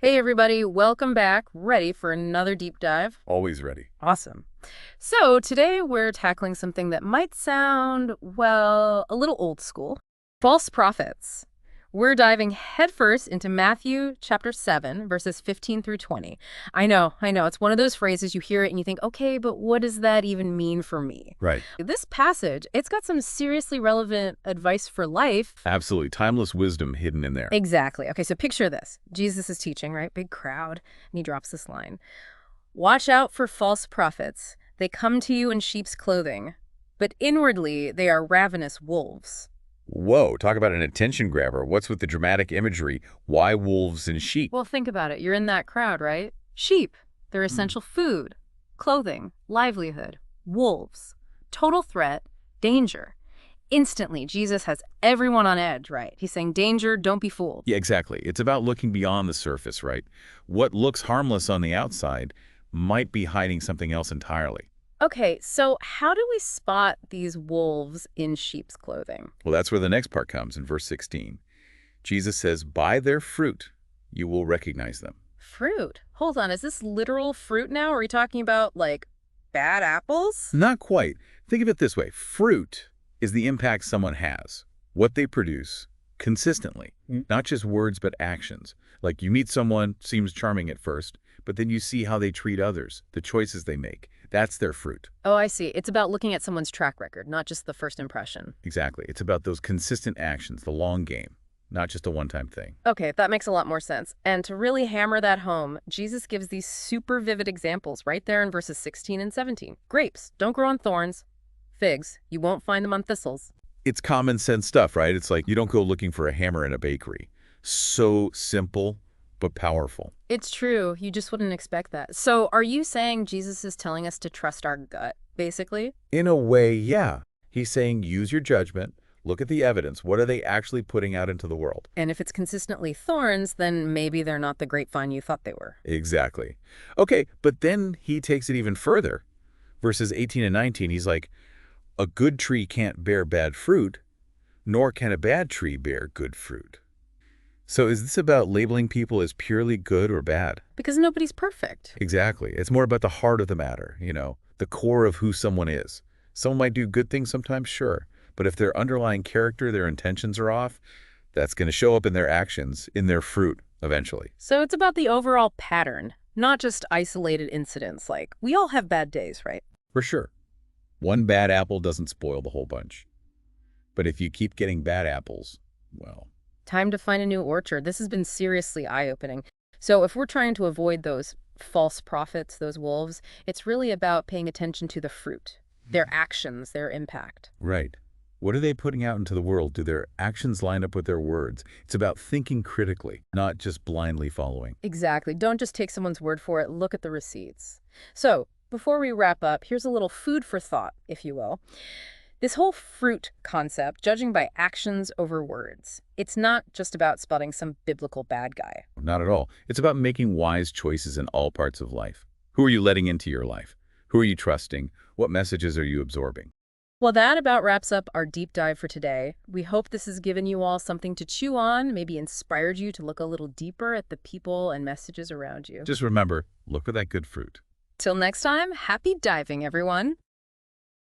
Hey everybody, welcome back. Ready for another deep dive? Always ready. Awesome. So today we're tackling something that might sound, well, a little old school. False prophets. We're diving headfirst into Matthew chapter 7, verses 15 through 20. I know. It's one of those phrases you hear it and you think, okay, but what does that even mean for me? Right. This passage, it's got some seriously relevant advice for life. Absolutely. Timeless wisdom hidden in there. Exactly. Okay, so picture this. Jesus is teaching, right? Big crowd. And he drops this line. Watch out for false prophets. They come to you in sheep's clothing, but inwardly they are ravenous wolves. Whoa, talk about an attention grabber. What's with the dramatic imagery? Why wolves and sheep? Well, think about it. You're in that crowd, right? Sheep. They're essential food, clothing, livelihood. Wolves. Total threat, danger. Instantly, Jesus has everyone on edge, right? He's saying, danger, don't be fooled. Yeah, exactly. It's about looking beyond the surface, right? What looks harmless on the outside might be hiding something else entirely. Okay, so how do we spot these wolves in sheep's clothing? Well, that's where the next part comes in verse 16. Jesus says, by their fruit you will recognize them. Fruit. Hold on, is this literal fruit now? Are we talking about, like, bad apples? Not quite. Think of it this way. Fruit is the impact someone has, what they produce, consistently. Not just words, but actions. Like you meet someone, seems charming at first, but then you see how they treat others, the choices they make. That's their fruit. Oh, I see. It's about looking at someone's track record, not just the first impression. Exactly. It's about those consistent actions, the long game, not just a one-time thing. Okay, that makes a lot more sense. And to really hammer that home, Jesus gives these super vivid examples right there in verses 16 and 17. Grapes don't grow on thorns. Figs, you won't find them on thistles. It's common sense stuff, right? It's like you don't go looking for a hammer in a bakery. So simple, but powerful. It's true. You just wouldn't expect that. So are you saying Jesus is telling us to trust our gut, basically? In a way, yeah. He's saying use your judgment, look at the evidence. What are they actually putting out into the world? And if it's consistently thorns, then maybe they're not the grapevine you thought they were. Exactly. Okay, but then he takes it even further. Verses 18 and 19, he's like, a good tree can't bear bad fruit, nor can a bad tree bear good fruit. So is this about labeling people as purely good or bad? Because nobody's perfect. Exactly. It's more about the heart of the matter, the core of who someone is. Someone might do good things sometimes, sure. But if their underlying character, their intentions are off, that's going to show up in their actions, in their fruit, eventually. So it's about the overall pattern, not just isolated incidents. Like, we all have bad days, right? For sure. One bad apple doesn't spoil the whole bunch. But if you keep getting bad apples, well... Time to find a new orchard. This has been seriously eye-opening. So if we're trying to avoid those false prophets, those wolves, it's really about paying attention to the fruit, their actions, their impact. Right. What are they putting out into the world? Do their actions line up with their words? It's about thinking critically, not just blindly following. Exactly. Don't just take someone's word for it. Look at the receipts. So before we wrap up, here's a little food for thought, if you will. This whole fruit concept, judging by actions over words, it's not just about spotting some biblical bad guy. Not at all. It's about making wise choices in all parts of life. Who are you letting into your life? Who are you trusting? What messages are you absorbing? Well, that about wraps up our deep dive for today. We hope this has given you all something to chew on, maybe inspired you to look a little deeper at the people and messages around you. Just remember, look for that good fruit. Till next time, happy diving, everyone.